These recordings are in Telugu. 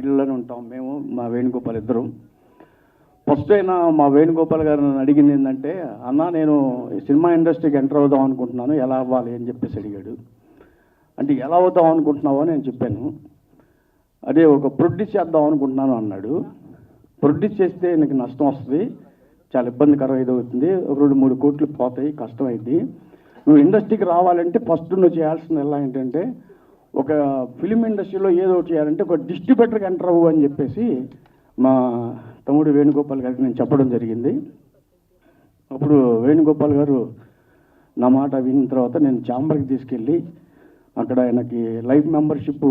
ఇళ్ళలోనే ఉంటాం మేము, మా వేణుగోపాల్ ఇద్దరం. ఫస్ట్ అయినా మా వేణుగోపాల్ గారు నన్ను అడిగింది ఏంటంటే, అన్న నేను సినిమా ఇండస్ట్రీకి ఎంటర్ అవుదాం అనుకుంటున్నాను, ఎలా అవ్వాలి అని చెప్పేసి అడిగాడు. అంటే ఎలా అవుదాం అనుకుంటున్నావో నేను చెప్పాను. అదే ఒక ప్రొడ్యూస్ చేద్దాం అనుకుంటున్నాను అన్నాడు. ప్రొడ్యూస్ చేస్తే నీకు నష్టం వస్తుంది, చాలా ఇబ్బందికరం అవుతుంది, 2-3 కోట్లు పోతాయి, కష్టమైంది. నువ్వు ఇండస్ట్రీకి రావాలంటే ఫస్ట్ నువ్వు చేయాల్సింది ఎలా ఏంటంటే, ఒక ఫిలిం ఇండస్ట్రీలో ఏదో చేయాలంటే ఒక డిస్ట్రిబ్యూటర్కి ఎంటర్ అవ్వు అని చెప్పేసి మా తమ్ముడు వేణుగోపాల్ గారికి నేను చెప్పడం జరిగింది. అప్పుడు వేణుగోపాల్ గారు నా మాట విన్న తర్వాత నేను ఛాంబర్కి తీసుకెళ్ళి అక్కడ ఆయనకి లైఫ్ మెంబర్షిప్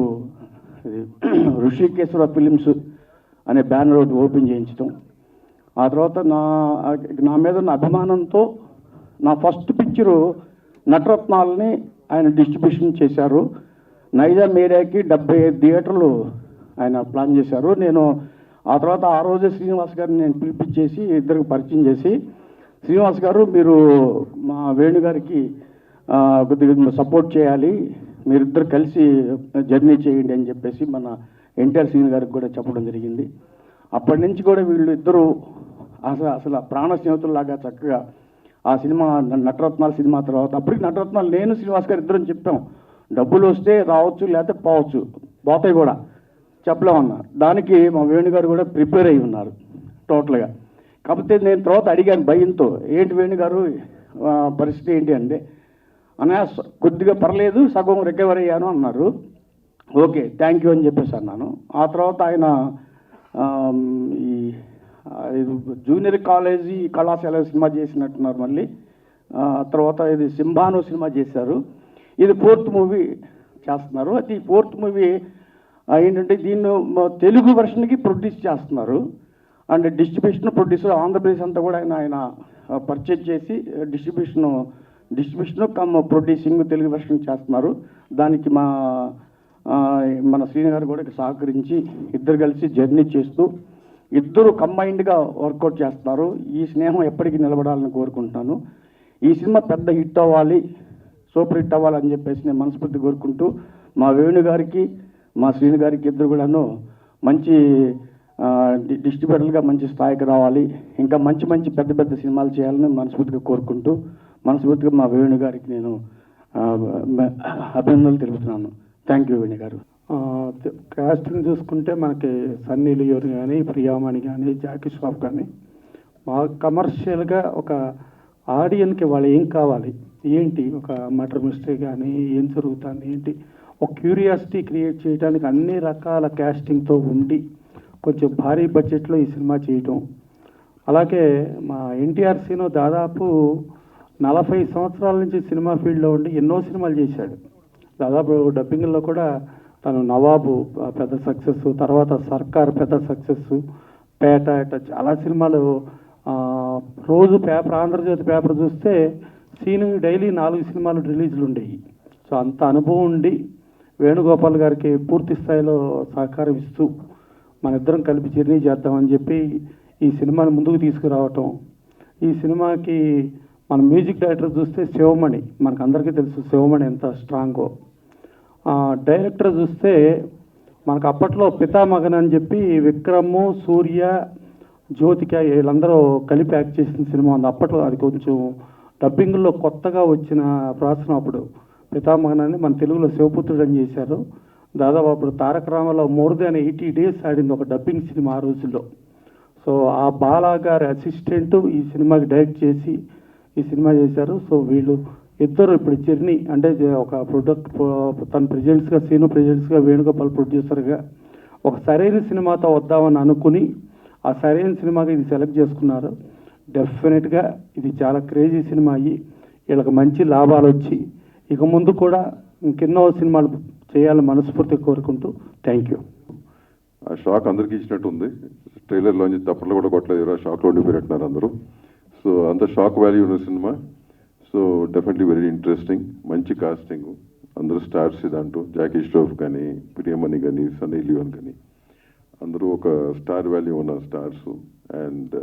ఋషికేశ్వర ఫిలిమ్స్ అనే బ్యానర్ ఒకటి ఓపెన్ చేయించడం. ఆ తర్వాత నా మీద ఉన్న అభిమానంతో నా ఫస్ట్ పిక్చరు నటరత్నాలని ఆయన డిస్ట్రిబ్యూషన్ చేశారు. నైజాం ఏరియాకి 75 థియేటర్లు ఆయన ప్లాన్ చేశారు. నేను ఆ తర్వాత ఆ రోజే శ్రీనివాస్ గారిని నేను పిలిపించేసి ఇద్దరికి పరిచయం చేసి, శ్రీనివాస్ గారు మీరు మా వేణు గారికి కొద్దిగా సపోర్ట్ చేయాలి, మీరిద్దరు కలిసి జర్నీ చేయండి అని చెప్పేసి మన ఎన్టీఆర్ సీన్ గారికి కూడా చెప్పడం జరిగింది. అప్పటి నుంచి కూడా వీళ్ళు ఇద్దరు అసలు ప్రాణ స్నేహితుల్లాగా చక్కగా ఆ సినిమా నటరత్నాల సినిమా తర్వాత, అప్పటికి నటరత్నాలు నేను శ్రీనివాస్ గారు ఇద్దరం చెప్పాం, డబ్బులు వస్తే రావచ్చు లేకపోతే పోవచ్చు, పోతాయి కూడా చెప్పలేమన్నారు. దానికి మా వేణుగారు కూడా ప్రిపేర్ అయి ఉన్నారు టోటల్గా. కాకపోతే నేను తర్వాత అడిగాను భయంతో, ఏంటి వేణుగారు పరిస్థితి ఏంటి అంటే, అన్నయ్య కొద్దిగా పర్లేదు, సగం రికవర్ అయ్యాను అన్నారు. ఓకే థ్యాంక్ యూ అని చెప్పేసి అన్నాను. ఆ తర్వాత ఆయన ఈ జూనియర్ కాలేజీ కళాశాల సినిమా చేసినట్టున్నారు. మళ్ళీ తర్వాత ఇది సింబాను సినిమా చేశారు. ఇది 4th మూవీ చేస్తున్నారు. అది ఈ 4th మూవీ ఏంటంటే దీన్ని తెలుగు వెర్షన్కి ప్రొడ్యూస్ చేస్తున్నారు. అండ్ డిస్ట్రిబ్యూషన్ ప్రొడ్యూసర్ ఆంధ్రప్రదేశ్ అంతా కూడా ఆయన పర్చేజ్ చేసి distribution come producing Telugu version చేస్తున్నారు. దానికి మన శ్రీని గారు కూడా సహకరించి ఇద్దరు కలిసి జర్నీ చేస్తూ ఇద్దరు కంబైన్డ్గా వర్కౌట్ చేస్తున్నారు. ఈ స్నేహం ఎప్పటికీ నిలబడాలని కోరుకుంటున్నాను. ఈ సినిమా పెద్ద హిట్ అవ్వాలి, సూపర్ హిట్ అవ్వాలని చెప్పేసి నేను మనస్ఫూర్తి కోరుకుంటూ, మా వేణు గారికి మా శ్రీని గారికి ఇద్దరు కూడాను మంచి డిస్ట్రిబ్యూటర్లుగా మంచి స్థాయికి రావాలి, ఇంకా మంచి మంచి పెద్ద పెద్ద సినిమాలు చేయాలని మనస్ఫూర్తిగా కోరుకుంటూ, మనస్ఫూర్తిగా మా వేణు గారికి నేను అభినందనలు తెలుపుతున్నాను. థ్యాంక్ యూ వేణు గారు. కాస్టింగ్ చూసుకుంటే మనకి సన్నీ లియోన్ కానీ, ప్రియామణి కానీ, జాకీ ష్రాఫ్ కానీ బాగా కమర్షియల్గా ఒక ఆడియన్కి వాళ్ళు ఏం కావాలి, ఏంటి ఒక మర్డర్ మిస్టరీ కానీ ఏం జరుగుతుంది ఏంటి, ఒక క్యూరియాసిటీ క్రియేట్ చేయడానికి అన్ని రకాల కాస్టింగ్తో ఉండి కొంచెం భారీ బడ్జెట్లో ఈ సినిమా చేయటం. అలాగే మా ఎన్టీఆర్ సీను దాదాపు 40 సంవత్సరాల నుంచి సినిమా ఫీల్డ్లో ఉండి ఎన్నో సినిమాలు చేశాడు. దాదాపు డబ్బింగ్లో కూడా తను నవాబు పెద్ద సక్సెస్, తర్వాత సర్కార్ పెద్ద సక్సెస్, పేట ఇట్లా చాలా సినిమాలు. రోజు పేపర్ ఆంధ్రజ్యోతి పేపర్ చూస్తే సీను డైలీ 4 సినిమాలు రిలీజ్లు ఉండేవి. సో అంత అనుభవం ఉండి వేణుగోపాల్ గారికి పూర్తి స్థాయిలో సహకారం ఇస్తూ మన ఇద్దరం కలిపి జర్నీ చేద్దామని చెప్పి ఈ సినిమాని ముందుకు తీసుకురావటం. ఈ సినిమాకి మన మ్యూజిక్ డైరెక్టర్ చూస్తే శివమణి, మనకు అందరికీ తెలుసు శివమణి ఎంత స్ట్రాంగో. డైరెక్టర్ చూస్తే మనకు అప్పట్లో పితామగన్ అని చెప్పి విక్రమ్, సూర్య, జ్యోతిక వీళ్ళందరూ కలిపి యాక్ట్ చేసిన సినిమా ఉంది. అప్పట్లో అది కొంచెం డబ్బింగ్లో కొత్తగా వచ్చిన ప్రాసనం. అప్పుడు పితామగన్ అని మన తెలుగులో శివపుత్రుడు అని చేశారు. దాదాపు అప్పుడు తారక రామారావు మోర్ దాన్ 80 days ఆడింది ఒక డబ్బింగ్ సినిమా ఆ రోజుల్లో. సో ఆ బాలా గారి అసిస్టెంట్ ఈ సినిమాకి డైరెక్ట్ చేసి ఈ సినిమా చేశారు. సో వీళ్ళు ఇద్దరు ఇప్పుడు జర్నీ అంటే ఒక ప్రొడక్ట్ తన ప్రెజెంట్స్గా సీను ప్రెజెంట్స్గా వేణుగోపాల్ ప్రొడ్యూసర్గా ఒక సరైన సినిమాతో వద్దామని అనుకుని ఆ సరైన సినిమాకి ఇది సెలెక్ట్ చేసుకున్నారు. డెఫినెట్గా ఇది చాలా క్రేజీ సినిమా అయ్యి వీళ్ళకి మంచి లాభాలు వచ్చి ఇక ముందు కూడా ఇంకెన్నో సినిమాలు చేయాలని మనస్ఫూర్తిగా కోరుకుంటూ థ్యాంక్ యూ. ఆ షాక్ అందరికీ ఇచ్చినట్టు ఉంది. ట్రైలర్లోంచి తప్పట్లు కూడా కొట్టలేదు, ఆ షాక్లో ఉండిపోయినట్టున్నారు అందరూ. సో అంత షాక్ వాల్యూ ఉన్న cinema. So definitely very interesting, మంచి కాస్టింగ్, అందరూ స్టార్స్ దాంట్లో. జాకీ ష్రాఫ్ కానీ, ప్రియమణి కానీ, సన్నీ లియోన్ కానీ అందరూ ఒక స్టార్ వాల్యూ ఉన్న stars. And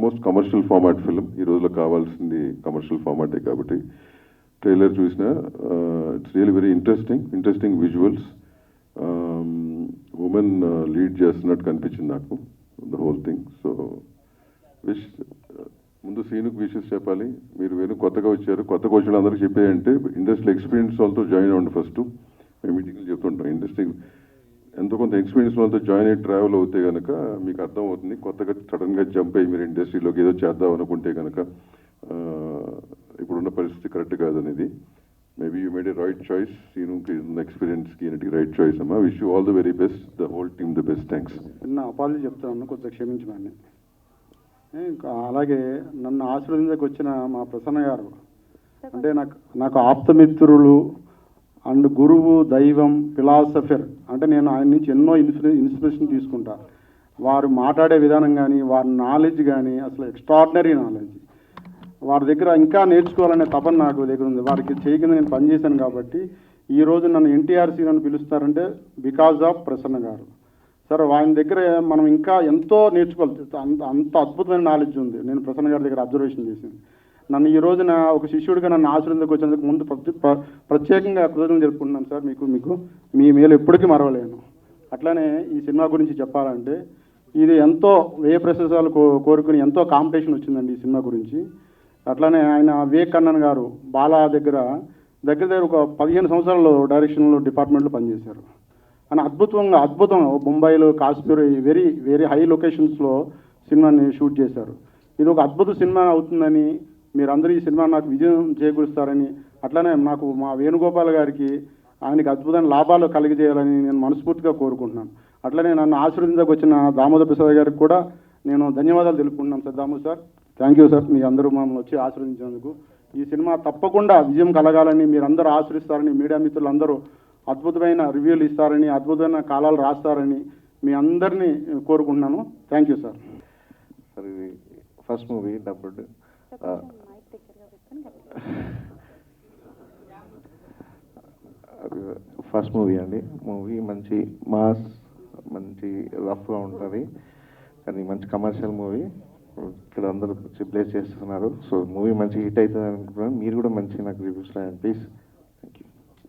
most commercial format film. ఈ రోజులో కావాల్సింది కమర్షియల్ ఫార్మాటే కాబట్టి ట్రైలర్ చూసిన it's really very interesting visuals. Women lead చేస్తున్నట్టు కనిపించింది నాకు the whole thing. So wish ముందు సీనుకు విషెస్ చెప్పాలి. మీరు వేణు కొత్తగా వచ్చారు, కొత్తగా వచ్చిన అందరికీ చెప్పేయంటే ఇండస్ట్రీ ఎక్స్పీరియన్స్ వాళ్ళతో జాయిన్ అవ్వండి. ఫస్ట్ మేము మీటింగ్లు చెప్తుంటాం, ఇండస్ట్రీ ఎంతో కొంత ఎక్స్పీరియన్స్ వాళ్ళతో జాయిన్ అయ్యి ట్రావెల్ అవుతే కనుక మీకు అర్థం అవుతుంది. కొత్తగా సడన్గా జంప్ అయ్యి మీరు ఇండస్ట్రీలోకి ఏదో చేద్దాం అనుకుంటే కనుక ఇప్పుడున్న పరిస్థితి కరెక్ట్ కాదనేది. Maybe you made a right choice. సీనుకి ఎక్స్పీరియన్స్కి ఈయనకి రైట్ చాయిస్ అమ్మా. Wish you all the very best, the whole team the best. Thanks. చిన్న అపాలజీ చెప్తాను, కొద్దిగా క్షమించమని. అలాగే నన్ను ఆశీర్వదించకు వచ్చిన మా ప్రసన్న గారు అంటే నాకు ఆప్తమిత్రులు అండ్ గురువు, దైవం, ఫిలాసఫర్. అంటే నేను ఆయన నుంచి ఎన్నో ఇన్స్పిరేషన్ తీసుకుంటా. వారు మాట్లాడే విధానం కానీ, వారి నాలెడ్జ్ కానీ అసలు ఎక్స్ట్రాడినరీ నాలెడ్జ్. వారి దగ్గర ఇంకా నేర్చుకోవాలనే తపన నాకు దగ్గర ఉంది. వారికి చేయకుండా నేను పనిచేశాను కాబట్టి ఈరోజు నన్ను ఎన్టీఆర్సీ నన్ను పిలుస్తారంటే బికాజ్ ఆఫ్ ప్రసన్న గారు. సార్ ఆయన దగ్గర మనం ఇంకా ఎంతో నేర్చుకోవాలి. అంత అద్భుతమైన నాలెడ్జ్ ఉంది. నేను ప్రసన్న గారి దగ్గర అబ్జర్వేషన్ చేశాను. నన్ను ఈ రోజున ఒక శిష్యుడిగా నన్ను ఆశ్రయించకు వచ్చినందుకు ముందు ప్రత్యేకంగా కృతజ్ఞతలు జరుపుకుంటున్నాను సార్. మీకు మీ మేలు ఎప్పటికీ మరవలేను. అట్లానే ఈ సినిమా గురించి చెప్పాలంటే ఇది ఎంతో వ్యయ ప్రశంసాలు కోరుకుని ఎంతో కాంపిటీషన్ వచ్చిందండి ఈ సినిమా గురించి. అట్లానే ఆయన వివేక్ కన్నన్ గారు బాలా దగ్గర ఒక 15 సంవత్సరాలు డైరెక్షన్లో డిపార్ట్మెంట్లో పనిచేశారు. అని అద్భుతం ముంబైలో, కాశ్మీర్ వెరీ వెరీ హై లొకేషన్స్లో సినిమాని షూట్ చేశారు. ఇది ఒక అద్భుత సినిమా అవుతుందని మీరందరూ ఈ సినిమా నాకు విజయం చేకూరుస్తారని, అట్లానే నాకు మా వేణుగోపాల్ గారికి ఆయనకి అద్భుతమైన లాభాలు కలిగజేయాలని నేను మనస్ఫూర్తిగా కోరుకుంటున్నాను. అట్లనే నన్ను ఆశీర్వదించకు వచ్చిన దామోదర్ ప్రసాద్ గారికి కూడా నేను ధన్యవాదాలు తెలుపుకుంటున్నాను sir. Damodar sir, thank you sir. మీ అందరూ మమ్మల్ని వచ్చి ఆశీర్వదించినందుకు. ఈ సినిమా తప్పకుండా విజయం కలగాలని, మీరందరూ ఆశీర్విస్తారని, మీడియా మిత్రులందరూ అద్భుతమైన రివ్యూలు ఇస్తారని, అద్భుతమైన కాలాలు రాస్తారని మీ అందరినీ కోరుకుంటున్నాను. Thank you sir. సార్ ఇది first movie dubbed first movie అండి. మూవీ మంచి మాస్, మంచి రఫ్గా ఉంటుంది, కానీ మంచి కమర్షియల్ మూవీ. ఇక్కడ అందరూ ప్లేస్ చేస్తున్నారు. సో మూవీ మంచి హిట్ అవుతుంది అనుకుంటున్నాను. మీరు కూడా మంచి నాకు రివ్యూస్ రాయండి ప్లీజ్.